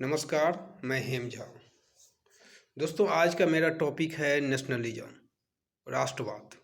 नमस्कार, मैं हेम झा। दोस्तों, आज का मेरा टॉपिक है नेशनलिज्म, राष्ट्रवाद।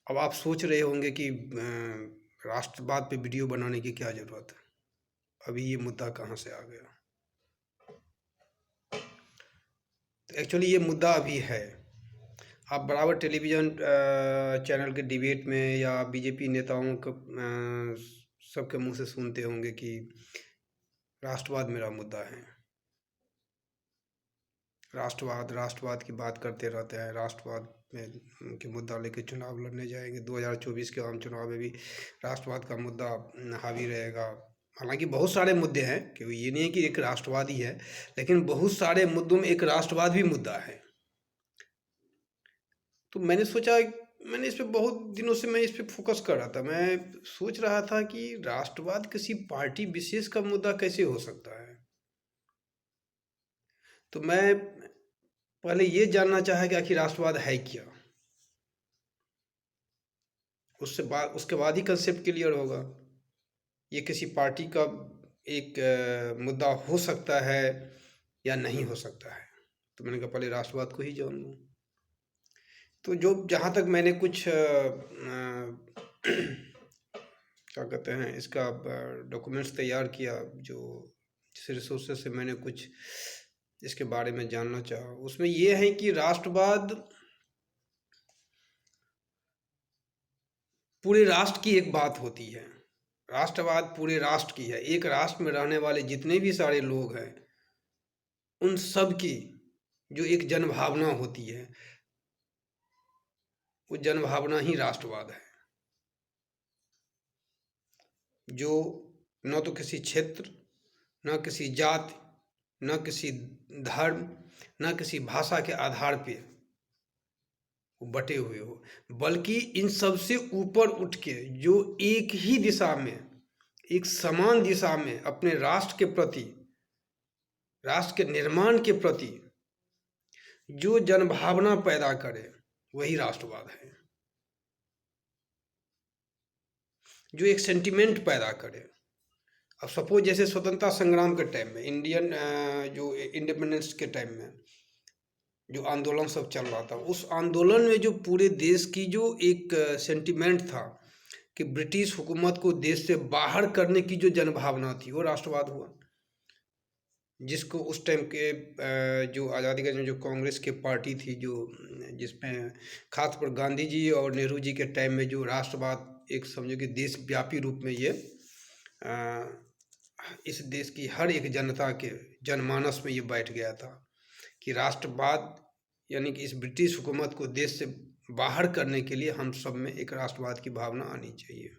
अब आप सोच रहे होंगे कि राष्ट्रवाद पे वीडियो बनाने की क्या ज़रूरत है, अभी ये मुद्दा कहाँ से आ गया। तो एक्चुअली ये मुद्दा अभी है। आप बराबर टेलीविज़न चैनल के डिबेट में या बीजेपी नेताओं को सबके मुंह से सुनते होंगे कि राष्ट्रवाद मेरा मुद्दा है। राष्ट्रवाद राष्ट्रवाद की बात करते रहते हैं। राष्ट्रवाद में के मुद्दा लेके चुनाव लड़ने जाएंगे। 2024 के आम चुनाव में भी राष्ट्रवाद का मुद्दा हावी रहेगा। हालांकि बहुत सारे मुद्दे हैं, क्योंकि ये नहीं है कि एक राष्ट्रवाद ही है, लेकिन बहुत सारे मुद्दों में एक राष्ट्रवाद भी मुद्दा है। तो मैंने सोचा, मैंने इस पे बहुत दिनों से मैं इस पे फोकस कर रहा था। मैं सोच रहा था कि राष्ट्रवाद किसी पार्टी विशेष का मुद्दा कैसे हो सकता है। तो मैं पहले ये जानना चाहा कि आखिर राष्ट्रवाद है क्या। उसके बाद ही कंसेप्ट क्लियर होगा। ये किसी पार्टी का एक मुद्दा हो सकता है या नहीं हो सकता है। तो मैंने कहा पहले राष्ट्रवाद को ही जान लूँ। तो जो जहाँ तक मैंने कुछ क्या कहते हैं, इसका डॉक्यूमेंट्स तैयार किया, जो जिस रिसोर्सेज से मैंने कुछ इसके बारे में जानना चाहा, उसमें ये है कि राष्ट्रवाद पूरे राष्ट्र की एक बात होती है। राष्ट्रवाद पूरे राष्ट्र की है। एक राष्ट्र में रहने वाले जितने भी सारे लोग हैं, उन सब की जो एक जनभावना होती है, वो जनभावना ही राष्ट्रवाद है। जो न तो किसी क्षेत्र, न किसी जाति, न किसी धर्म, न किसी भाषा के आधार पे वो बटे हुए हो, बल्कि इन सबसे ऊपर उठ के जो एक ही दिशा में, एक समान दिशा में अपने राष्ट्र के प्रति, राष्ट्र के निर्माण के प्रति जो जनभावना पैदा करे, वही राष्ट्रवाद है। जो एक सेंटिमेंट पैदा करे। अब सपोज जैसे स्वतंत्रता संग्राम के टाइम में, इंडियन जो इंडिपेंडेंस के टाइम में जो आंदोलन सब चल रहा था, उस आंदोलन में जो पूरे देश की जो एक सेंटिमेंट था कि ब्रिटिश हुकूमत को देश से बाहर करने की जो जनभावना थी, वो राष्ट्रवाद हुआ। जिसको उस टाइम के जो आज़ादी का जो कांग्रेस की पार्टी थी, जो जिसमें खासकर गांधी जी और नेहरू जी के टाइम में जो राष्ट्रवाद एक समझो कि देशव्यापी रूप में ये इस देश की हर एक जनता के जनमानस में ये बैठ गया था कि राष्ट्रवाद यानी कि इस ब्रिटिश हुकूमत को देश से बाहर करने के लिए हम सब में एक राष्ट्रवाद की भावना आनी चाहिए।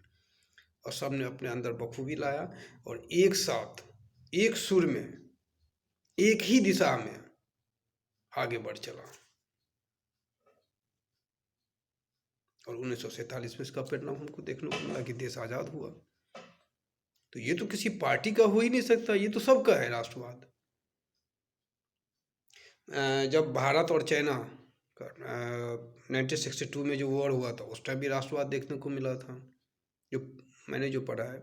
और सब ने अपने अंदर बखूबी लाया और एक साथ एक सुर में एक ही दिशा में आगे बढ़ चला। और 1947 में इसका परिणाम हमको देखने को मिला कि देश आज़ाद हुआ। तो ये तो किसी पार्टी का हो ही नहीं सकता, ये तो सबका है राष्ट्रवाद। जब भारत और चाइना का 1962 में जो वॉर हुआ था, उस टाइम भी राष्ट्रवाद देखने को मिला था, जो मैंने जो पढ़ा है।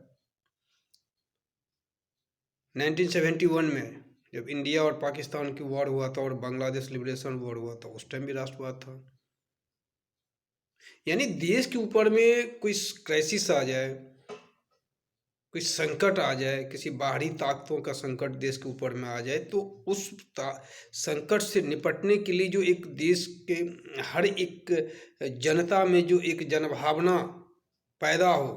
1971 में जब इंडिया और पाकिस्तान की वॉर हुआ था और बांग्लादेश लिबरेशन वॉर हुआ था, उस टाइम भी राष्ट्रवाद था। यानी देश के ऊपर में कोई क्राइसिस आ जाए, कोई संकट आ जाए, किसी बाहरी ताकतों का संकट देश के ऊपर में आ जाए, तो उस संकट से निपटने के लिए जो एक देश के हर एक जनता में जो एक जनभावना पैदा हो,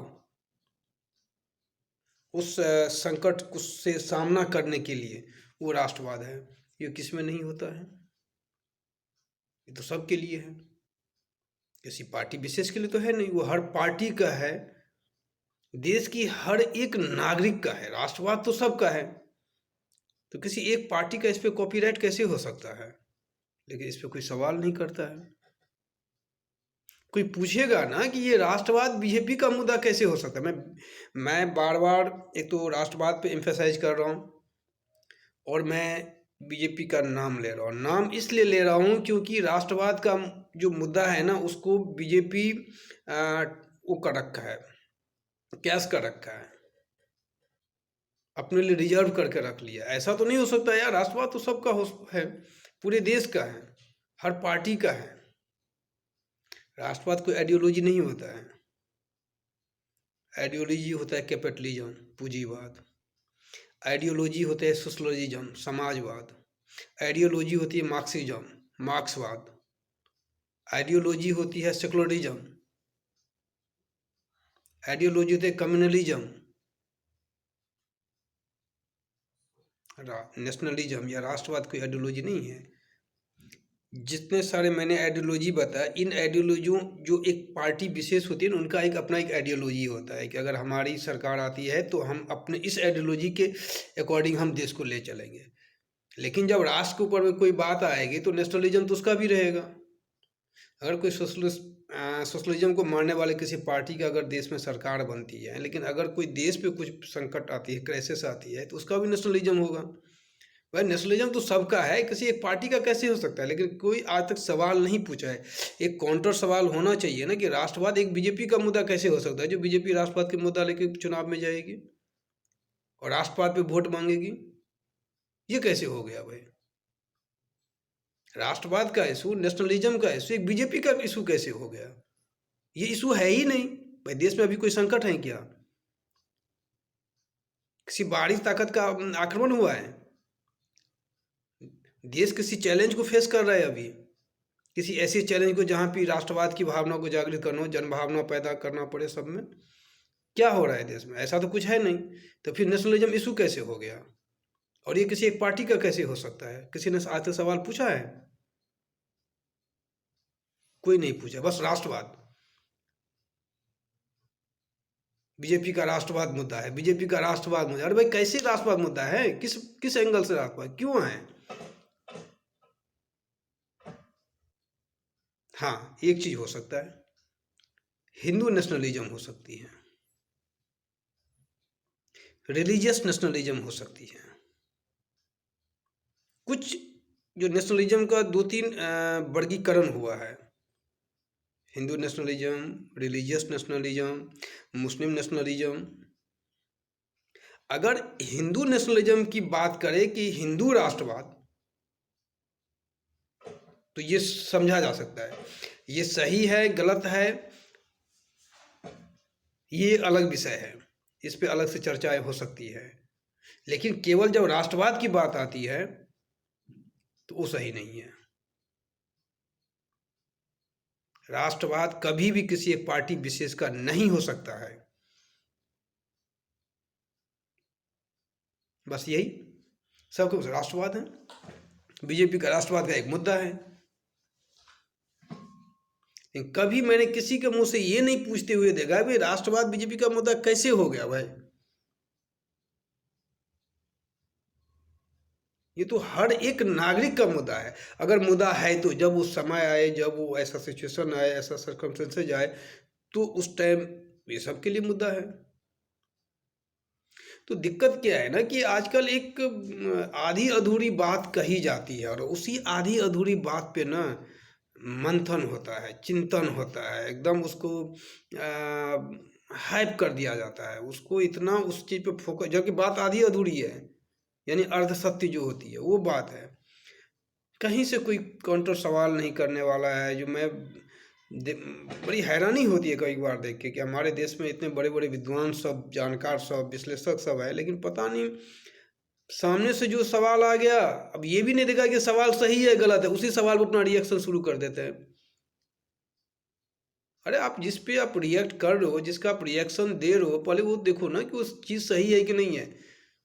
उस संकट से सामना करने के लिए, वो राष्ट्रवाद है। ये किस में नहीं होता है, ये तो सबके लिए है, किसी पार्टी विशेष के लिए तो है नहीं, वो हर पार्टी का है, देश की हर एक नागरिक का है। राष्ट्रवाद तो सबका है, तो किसी एक पार्टी का इस पे कॉपीराइट कैसे हो सकता है। लेकिन इस पे कोई सवाल नहीं करता है। कोई पूछेगा ना कि ये राष्ट्रवाद बीजेपी का मुद्दा कैसे हो सकता है। मैं बार बार एक तो राष्ट्रवाद पे एम्फेसाइज कर रहा हूँ, और मैं बीजेपी का नाम ले रहा हूँ। नाम इसलिए ले रहा हूँ क्योंकि राष्ट्रवाद का जो मुद्दा है ना, उसको बीजेपी वो कर रखा है, कैश कर रखा है। अपने लिए रिजर्व करके रख लिया। ऐसा तो नहीं हो सकता यार, राष्ट्रवाद तो सबका है, पूरे देश का है, हर पार्टी का है। राष्ट्रवाद कोई आइडियोलॉजी नहीं होता है। आइडियोलॉजी होता है कैपिटलिज्म, पूंजीवाद। आइडियोलॉजी होता है सोशलिज्म, समाजवाद। आइडियोलॉजी होती है मार्क्सिज्म, मार्क्सवाद। आइडियोलॉजी होती है सेकुलरिज्म। आइडियोलॉजी होती है कम्युनलिज्म, नेशनलिज्म या राष्ट्रवाद कोई आइडियोलॉजी नहीं है। जितने सारे मैंने आइडियोलॉजी बताया, इन आइडियोलॉजियों जो एक पार्टी विशेष होती है ना, उनका एक अपना एक आइडियोलॉजी होता है कि अगर हमारी सरकार आती है तो हम अपने इस आइडियोलॉजी के अकॉर्डिंग हम देश को ले चलेंगे। लेकिन जब राष्ट्र के ऊपर में कोई बात आएगी तो नेशनलिज्म तो उसका भी रहेगा। अगर कोई सोशलिज्म को मानने वाले किसी पार्टी का अगर देश में सरकार बनती है, लेकिन अगर कोई देश पे कुछ संकट आती है, क्राइसिस आती है, तो उसका भी नेशनलिज्म होगा। भाई नेशनलिज्म तो सबका है, किसी एक पार्टी का कैसे हो सकता है? लेकिन कोई आज तक सवाल नहीं पूछा है। एक काउंटर सवाल होना चाहिए ना कि राष्ट्रवाद एक बीजेपी का मुद्दा कैसे हो सकता है, जो बीजेपी राष्ट्रवाद के मुद्दा लेके चुनाव में जाएगी और राष्ट्रवाद पे वोट मांगेगी। ये कैसे हो गया भाई? राष्ट्रवाद का इशू, नेशनलिज्म का इशू एक बीजेपी का इशू कैसे हो गया? ये इशू है ही नहीं भाई। देश में अभी कोई संकट है क्या? किसी बाहरी ताकत का आक्रमण हुआ है? देश किसी चैलेंज को फेस कर रहा है अभी, किसी ऐसे चैलेंज को जहाँ पे राष्ट्रवाद की भावना को जागृत करना हो, जनभावना पैदा करना पड़े सब में? क्या हो रहा है देश में? ऐसा तो कुछ है नहीं। तो फिर नेशनलिज्म इशू कैसे हो गया? और ये किसी एक पार्टी का कैसे हो सकता है? किसी ने आज तक सवाल पूछा है? कोई नहीं पूछा। बस राष्ट्रवाद, बीजेपी का राष्ट्रवाद मुद्दा है, बीजेपी का राष्ट्रवाद मुद्दा। अरे भाई कैसे राष्ट्रवाद मुद्दा है? किस किस एंगल से राष्ट्रवाद क्यों है? हाँ, एक चीज हो सकता है, हिंदू नेशनलिज्म हो सकती है, रिलीजियस नेशनलिज्म हो सकती है। कुछ जो नेशनलिज्म का दो तीन वर्गीकरण हुआ है, हिंदू नेशनलिज्म, रिलीजियस नेशनलिज्म, मुस्लिम नेशनलिज्म। अगर हिंदू नेशनलिज्म की बात करें कि हिंदू राष्ट्रवाद, तो ये समझा जा सकता है। ये सही है गलत है ये अलग विषय है, इस पे अलग से चर्चाएं हो सकती है। लेकिन केवल जब राष्ट्रवाद की बात आती है तो वो सही नहीं है। राष्ट्रवाद कभी भी किसी एक पार्टी विशेष का नहीं हो सकता है। बस यही सबको राष्ट्रवाद है, बीजेपी का राष्ट्रवाद का एक मुद्दा है। कभी मैंने किसी के मुंह से ये नहीं पूछते हुए देखा भाई राष्ट्रवाद बीजेपी का मुद्दा कैसे हो गया भाई। ये तो हर एक नागरिक का मुद्दा है। अगर मुद्दा है तो जब उस समय आए, जब वो ऐसा सिचुएशन आए, ऐसा सर्कमस्टेंसेज आए, तो उस टाइम ये सबके लिए मुद्दा है। तो दिक्कत क्या है ना कि आजकल एक आधी अधूरी बात कही जाती है और उसी आधी अधूरी बात पे ना मंथन होता है, चिंतन होता है, एकदम उसको हाइप कर दिया जाता है, उसको इतना उस चीज़ पे फोकस, जबकि बात आधी अधूरी है, यानी अर्ध सत्य जो होती है वो बात है। कहीं से कोई काउंटर सवाल नहीं करने वाला है। जो मैं बड़ी हैरानी होती है कई बार देख के कि हमारे देश में इतने बड़े बड़े विद्वान सब, जानकार सब, विश्लेषक सब है, लेकिन पता नहीं सामने से जो सवाल आ गया, अब ये भी नहीं देखा कि सवाल सही है गलत है, उसी सवाल पर अपना रिएक्शन शुरू कर देते हैं। अरे आप जिस पे आप रिएक्ट कर रहे हो, जिसका आप रिएक्शन दे रहे हो, पहले वो देखो ना कि उस चीज़ सही है कि नहीं है,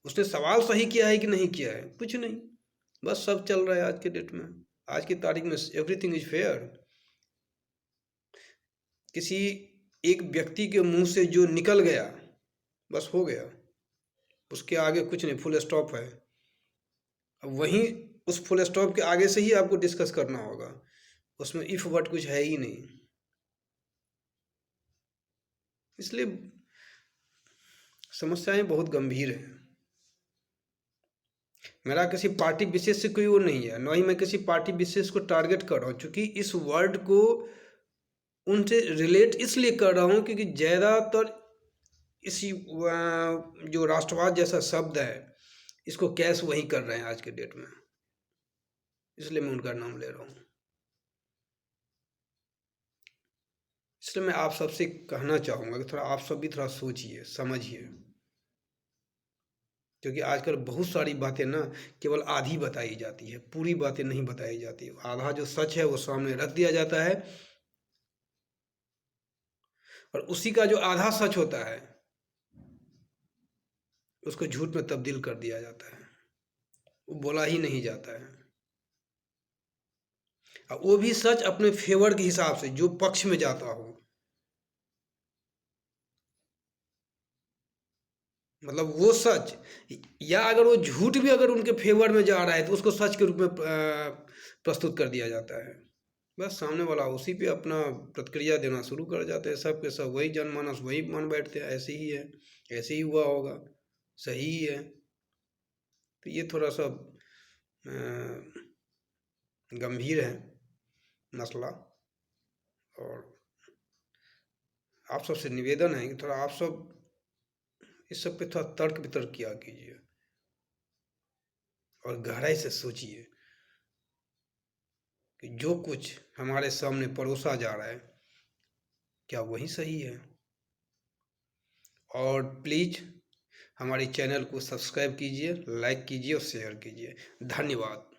उसने सवाल सही किया है कि नहीं किया है। कुछ नहीं, बस सब चल रहा है आज के डेट में, आज की तारीख में एवरीथिंग इज फेयर। किसी एक व्यक्ति के मुंह से जो निकल गया बस हो गया, उसके आगे कुछ नहीं, फुल स्टॉप है। अब वहीं उस फुल स्टॉप के आगे से ही आपको डिस्कस करना होगा, उसमें इफ बट कुछ है ही नहीं। इसलिए समस्याएं बहुत गंभीर हैं। मेरा किसी पार्टी विशेष से कोई वो नहीं है, न ही मैं किसी पार्टी विशेष को टारगेट कर रहा हूँ, क्योंकि इस वर्ड को उनसे रिलेट इसलिए कर रहा हूँ क्योंकि ज़्यादातर इसी जो राष्ट्रवाद जैसा शब्द है, इसको कैश वही कर रहे हैं आज के डेट में, इसलिए मैं उनका नाम ले रहा हूँ। इसलिए मैं आप सबसे कहना चाहूँगा कि थोड़ा आप सब भी थोड़ा सोचिए, समझिए, क्योंकि आजकल बहुत सारी बातें ना केवल आधी बताई जाती है, पूरी बातें नहीं बताई जाती। आधा जो सच है वो सामने रख दिया जाता है, और उसी का जो आधा सच होता है उसको झूठ में तब्दील कर दिया जाता है, वो बोला ही नहीं जाता है। और वो भी सच अपने फेवर के हिसाब से, जो पक्ष में जाता हो। मतलब वो सच, या अगर वो झूठ भी अगर उनके फेवर में जा रहा है तो उसको सच के रूप में प्रस्तुत कर दिया जाता है। बस सामने वाला उसी पे अपना प्रतिक्रिया देना शुरू कर जाते हैं, सब के सब वही जनमानस वही मान बैठते हैं, ऐसे ही है, ऐसे ही हुआ होगा, सही ही है। तो ये थोड़ा सा गंभीर है मसला, और आप सबसे निवेदन है कि थोड़ा आप सब इस सब पे थोड़ा तर्क वितर्क किया कीजिए, और गहराई से सोचिए कि जो कुछ हमारे सामने परोसा जा रहा है क्या वही सही है। और प्लीज़ हमारे चैनल को सब्सक्राइब कीजिए, लाइक कीजिए और शेयर कीजिए। धन्यवाद।